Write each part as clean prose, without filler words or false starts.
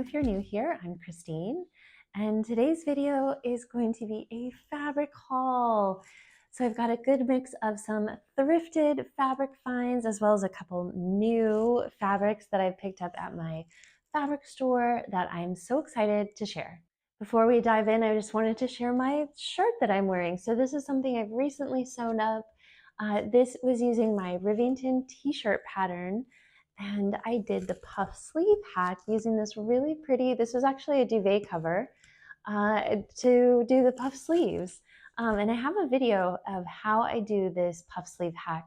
if you're new here, I'm Christine, and today's video is going to be a fabric haul. So I've got a good mix of some thrifted fabric finds as well as a couple new fabrics that I've picked up at my fabric store that I'm so excited to share. Before we dive in, I just wanted to share my shirt that I'm wearing. So this is something I've recently sewn up. This was using my Rivington t-shirt pattern, and I did the puff sleeve hack using this really pretty, this was actually a duvet cover to do the puff sleeves. And I have a video of how I do this puff sleeve hack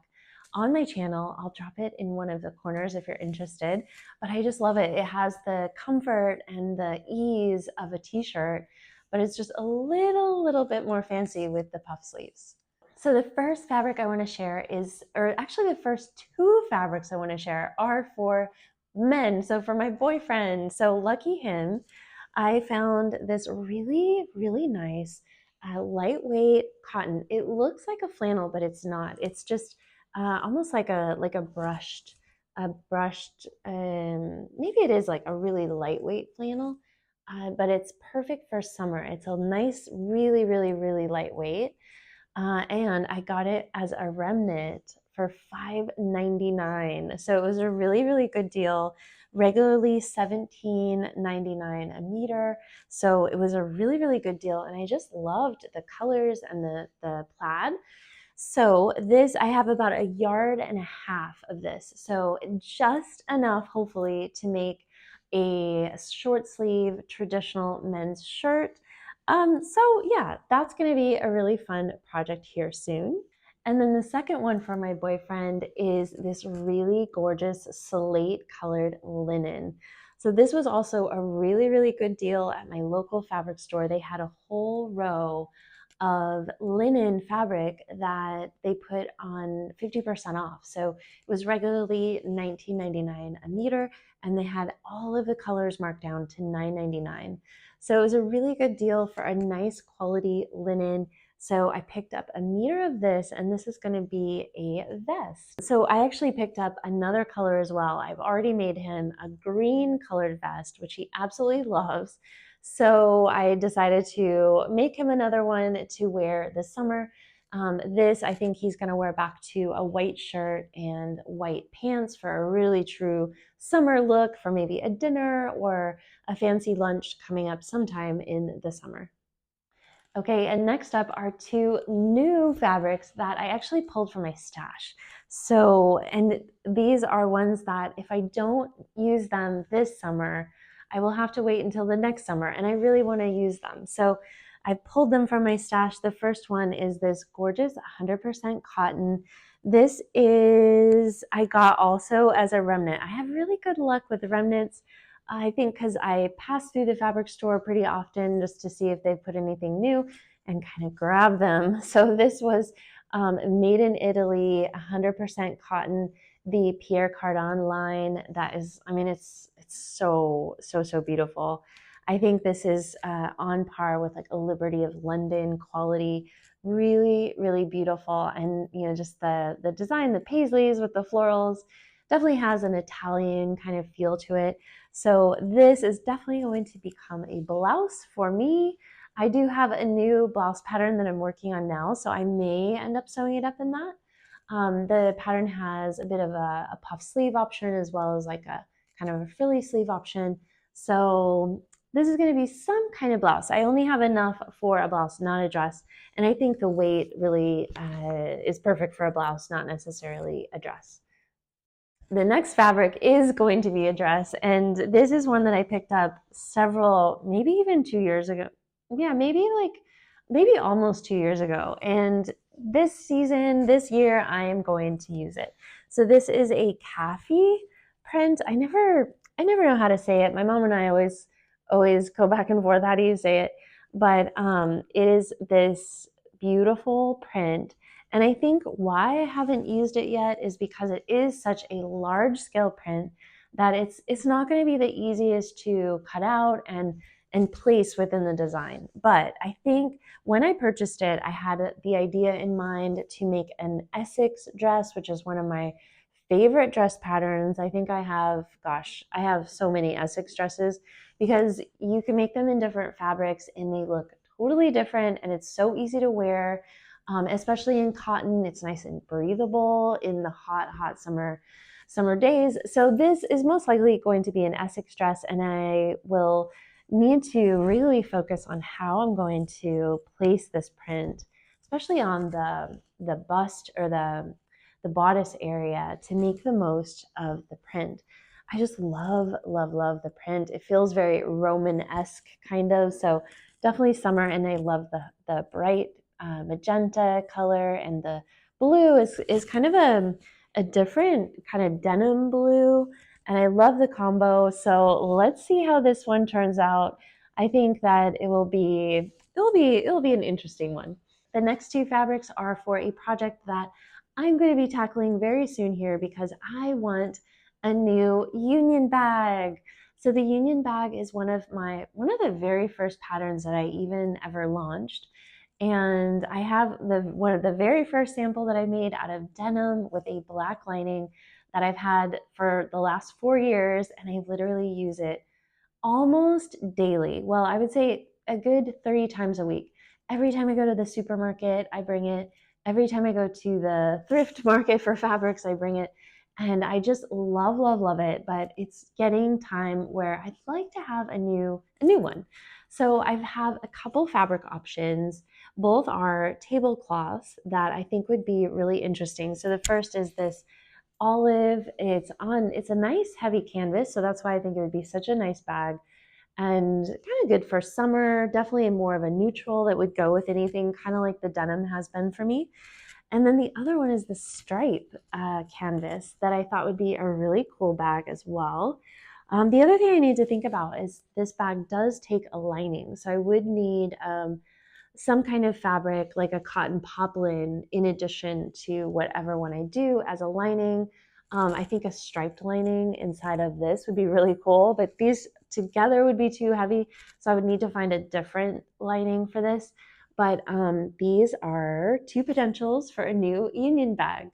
on my channel. I'll drop it in one of the corners if you're interested, but I just love it. It has the comfort and the ease of a t-shirt, but it's just a little bit more fancy with the puff sleeves. So the first fabric I want to share is, or actually the first two fabrics I want to share are for men. So for my boyfriend, so lucky him, I found this really nice lightweight cotton. It looks like a flannel, but it's not. It's just almost like a brushed, maybe it is like a really lightweight flannel, but it's perfect for summer. It's a nice, really lightweight. And I got it as a remnant for $5.99. So it was a really good deal, regularly $17.99 a meter. So it was a really good deal. And I just loved the colors and the plaid. So this, I have about 1.5 yards of this. So just enough, hopefully, to make a short sleeve traditional men's shirt. So yeah, that's gonna be a really fun project here soon. And then the second one for my boyfriend is this really gorgeous slate colored linen. So this was also a really good deal at my local fabric store. They had a whole row of linen fabric that they put on 50% off. So it was regularly $19.99 a meter, and they had all of the colors marked down to $9.99. So it was a really good deal for a nice quality linen. So I picked up 1 meter of this, and this is going to be a vest. So I actually picked up another color as well. I've already made him a green colored vest, which he absolutely loves. So I decided to make him another one to wear this summer. This, I think he's gonna wear back to a white shirt and white pants for a really true summer look for maybe a dinner or a fancy lunch coming up sometime in the summer. Okay, and next up are two new fabrics that I actually pulled from my stash. So, and these are ones that if I don't use them this summer, I will have to wait until the next summer, and I really want to use them. So I pulled them from my stash. The first one is this gorgeous 100% cotton. This is, I got also as a remnant. I have really good luck with remnants. I think because I pass through the fabric store pretty often just to see if they've put anything new and kind of grab them. So this was made in Italy, 100% cotton, the Pierre Cardin line. That is, I mean, it's so beautiful. I think this is on par with like a Liberty of London quality. Really beautiful. And you know, just the design, the paisleys with the florals, definitely has an Italian kind of feel to it. So this is definitely going to become a blouse for me. I do have a new blouse pattern that I'm working on now, so I may end up sewing it up in that. The pattern has a bit of a puff sleeve option as well as like a kind of a frilly sleeve option. So this is going to be some kind of blouse. I only have enough for a blouse, not a dress. And I think the weight really is perfect for a blouse, not necessarily a dress. The next fabric is going to be a dress, and this is one that I picked up several, maybe even 2 years ago. Yeah, maybe almost 2 years ago. And this season, this year, I am going to use it. So this is a Kaffee print. I never know how to say it. My mom and I always go back and forth. How do you say it? But it is this beautiful print. And I think why I haven't used it yet is because it is such a large scale print that it's not going to be the easiest to cut out and place within the design. But I think when I purchased it, I had the idea in mind to make an Essex dress, which is one of my favorite dress patterns. I think I have, gosh, I have so many Essex dresses because you can make them in different fabrics and they look totally different and it's so easy to wear, especially in cotton. It's nice and breathable in the hot summer days. So this is most likely going to be an Essex dress, and I will need to really focus on how I'm going to place this print, especially on the bust or the bodice area, to make the most of the print. I just love, love, love the print. It feels very Roman-esque kind of, so definitely summer, and I love the bright magenta color, and the blue is kind of a different kind of denim blue, and I love the combo. So let's see how this one turns out. I think that it'll be an interesting one. The next two fabrics are for a project that I'm going to be tackling very soon here because I want a new union bag. So the union bag is one of the very first patterns that I even ever launched. And I have one of the very first sample that I made out of denim with a black lining that I've had for the last 4 years, and I literally use it almost daily. Well, I would say a good 3 times a week. Every time I go to the supermarket, I bring it. Every time I go to the thrift market for fabrics, I bring it. And I just love, love, love it. But it's getting time where I'd like to have a new one. So I have a couple fabric options. Both are tablecloths that I think would be really interesting. So the first is this olive. It's a nice heavy canvas, so that's why I think it would be such a nice bag and kind of good for summer. Definitely more of a neutral that would go with anything, kind of like the denim has been for me. And then the other one is the stripe canvas that I thought would be a really cool bag as well. The other thing I need to think about is this bag does take a lining, so I would need some kind of fabric like a cotton poplin in addition to whatever one I do as a lining. I think a striped lining inside of this would be really cool, but these together would be too heavy, so I would need to find a different lining for this. But these are two potentials for a new union bag.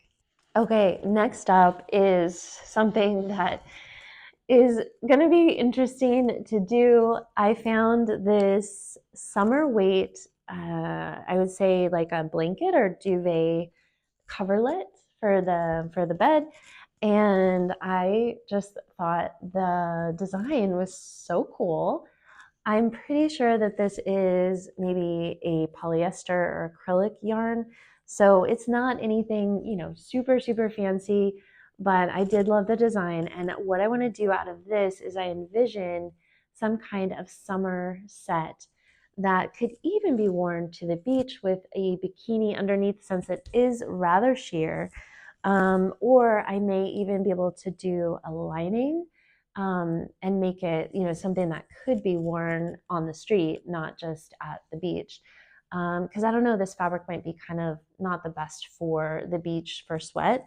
Okay, next up is something that is going to be interesting to do. I found this summer weight, I would say like a blanket or duvet coverlet for the bed, and I just thought the design was so cool. I'm pretty sure that this is maybe a polyester or acrylic yarn. So it's not anything, super, super fancy, but I did love the design. And what I want to do out of this is I envision some kind of summer set that could even be worn to the beach with a bikini underneath, since it is rather sheer. Or I may even be able to do a lining and make it, something that could be worn on the street, not just at the beach. Because I don't know, this fabric might be kind of not the best for the beach for sweat.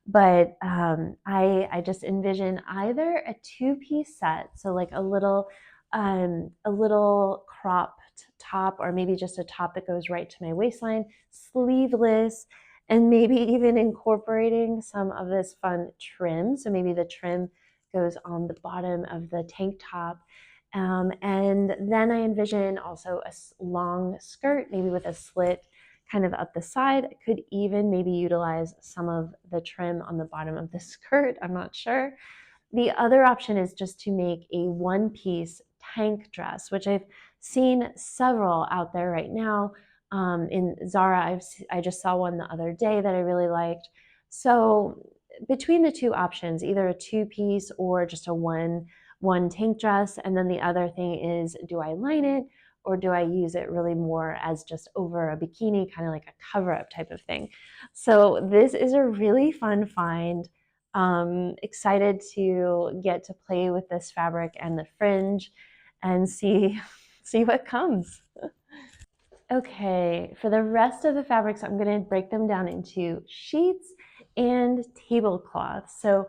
But I just envision either a two-piece set, so like a little cropped top, or maybe just a top that goes right to my waistline, sleeveless, and maybe even incorporating some of this fun trim. So maybe the trim goes on the bottom of the tank top. And then I envision also a long skirt, maybe with a slit kind of up the side. I could even maybe utilize some of the trim on the bottom of the skirt. I'm not sure. The other option is just to make a one-piece tank dress, which I've seen several out there right now. In Zara, I just saw one the other day that I really liked. So between the two options, either a two-piece or just a one tank dress, and then the other thing is, do I line it or do I use it really more as just over a bikini, kind of like a cover-up type of thing? So this is a really fun find. Excited to get to play with this fabric and the fringe and see what comes. Okay, for the rest of the fabrics, I'm going to break them down into sheets and tablecloth. So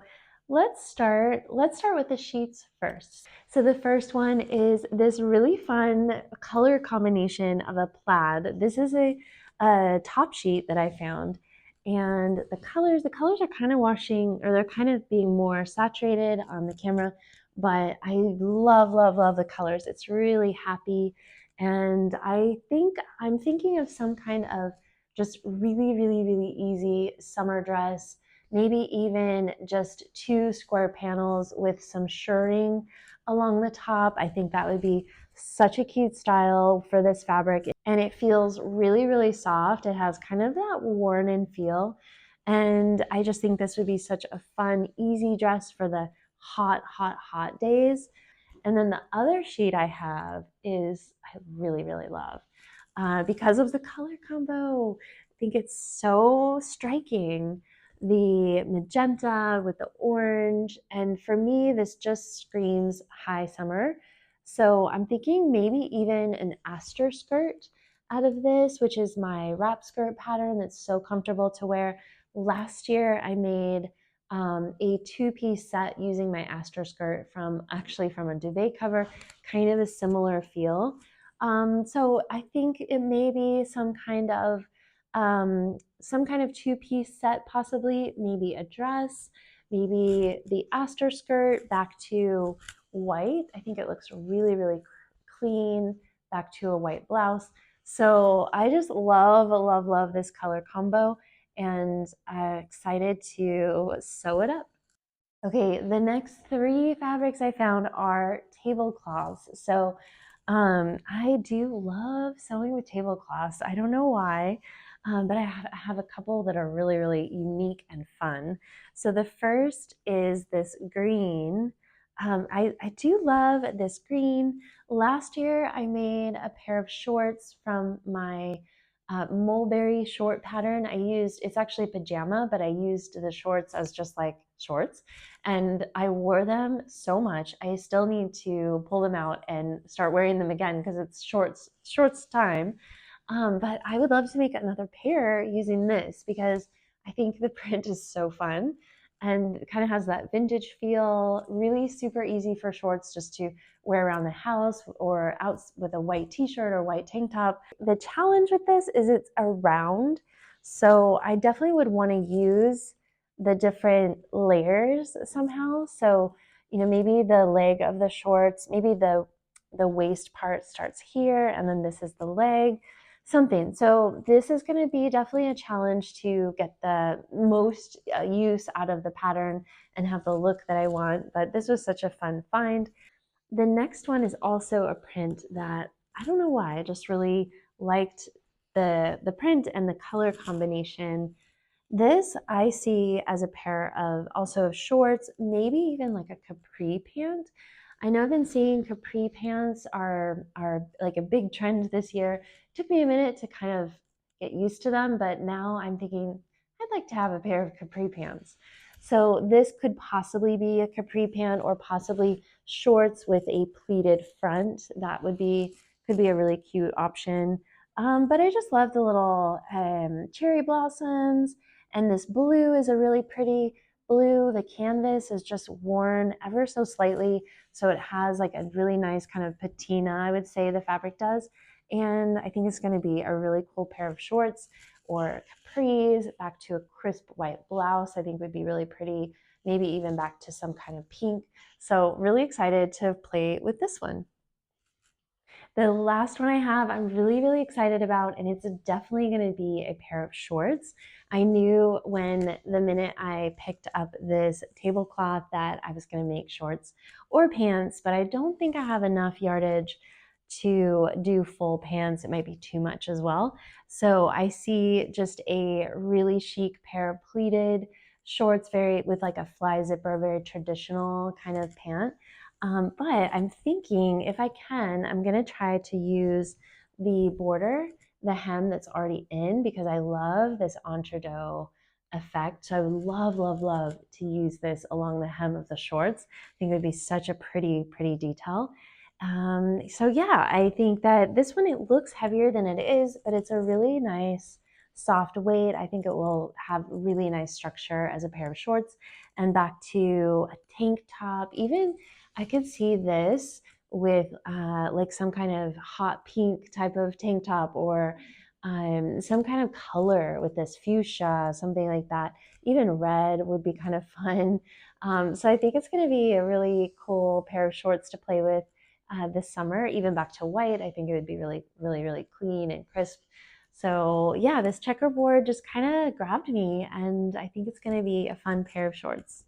let's start with the sheets first. So the first one is this really fun color combination of a plaid. This is a top sheet that I found, And the colors are kind of washing, or they're kind of being more saturated on the camera, but I love, love, love the colors. It's really happy. And I think I'm thinking of some kind of just really, really, really easy summer dress, maybe even just 2 square panels with some shirring along the top. I think that would be such a cute style for this fabric, and it feels really, really soft. It has kind of that worn-in feel, and I just think this would be such a fun, easy dress for the hot, hot, hot days. And then the other sheet I have is I really, really love because of the color combo. I think it's so striking. The magenta with the orange. And for me, this just screams high summer. So I'm thinking maybe even an aster skirt out of this, which is my wrap skirt pattern that's so comfortable to wear. Last year, I made a 2-piece set using my aster skirt from a duvet cover, kind of a similar feel. So I think it may be some kind of 2-piece set, possibly maybe a dress, maybe the aster skirt back to white. I think it looks really, really clean back to a white blouse. So I just love, love, love this color combo, and I'm excited to sew it up. Okay, the next 3 fabrics I found are tablecloths. So I do love sewing with tablecloths. I don't know why, but I have a couple that are really, really unique and fun. So the first is this green. I do love this green. Last year I made a pair of shorts from my mulberry short pattern. It's actually a pajama, but I used the shorts as just like shorts, and I wore them so much. I still need to pull them out and start wearing them again because it's shorts time. But I would love to make another pair using this because I think the print is so fun and it kind of has that vintage feel. Really super easy for shorts just to wear around the house or out with a white t-shirt or white tank top. The challenge with this is it's a round, so I definitely would want to use the different layers somehow. So, maybe the leg of the shorts, maybe the waist part starts here and then this is the leg, something. So this is going to be definitely a challenge to get the most use out of the pattern and have the look that I want, but this was such a fun find. The next one is also a print that I don't know why, I just really liked the print and the color combination. This I see as a pair of also of shorts, maybe even like a capri pant. I know I've been seeing capri pants are like a big trend this year. It took me a minute to kind of get used to them, but now I'm thinking I'd like to have a pair of capri pants. So this could possibly be a capri pant or possibly shorts with a pleated front. That could be a really cute option. But I just love the little cherry blossoms, and this blue is a really pretty blue. The canvas is just worn ever so slightly, so it has like a really nice kind of patina, I would say the fabric does. And I think it's going to be a really cool pair of shorts or capris back to a crisp white blouse. I think would be really pretty, maybe even back to some kind of pink. So really excited to play with this one. The last one I have, I'm really, really excited about, and it's definitely going to be a pair of shorts. I knew when the minute I picked up this tablecloth that I was going to make shorts or pants, but I don't think I have enough yardage to do full pants. It might be too much as well. So I see just a really chic pair of pleated shorts, with like a fly zipper, very traditional kind of pant. But I'm thinking if I can, I'm going to try to use the border, the hem that's already in, because I love this entredeaux effect. So I would love, love, love to use this along the hem of the shorts. I think it would be such a pretty, pretty detail. So yeah, I think that this one, it looks heavier than it is, but it's a really nice soft weight. I think it will have really nice structure as a pair of shorts. And back to a tank top, even I could see this with like some kind of hot pink type of tank top, or some kind of color with this fuchsia, something like that. Even red would be kind of fun. So I think it's going to be a really cool pair of shorts to play with this summer. Even back to white, I think it would be really, really, really clean and crisp. So yeah, this checkerboard just kind of grabbed me, and I think it's going to be a fun pair of shorts.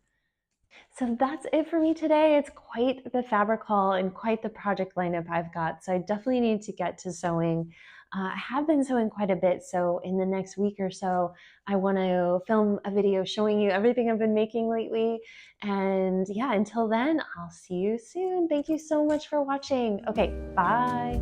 So that's it for me today. It's quite the fabric haul and quite the project lineup I've got. So I definitely need to get to sewing. I have been sewing quite a bit. So in the next week or so, I want to film a video showing you everything I've been making lately. And yeah, until then, I'll see you soon. Thank you so much for watching. Okay, bye.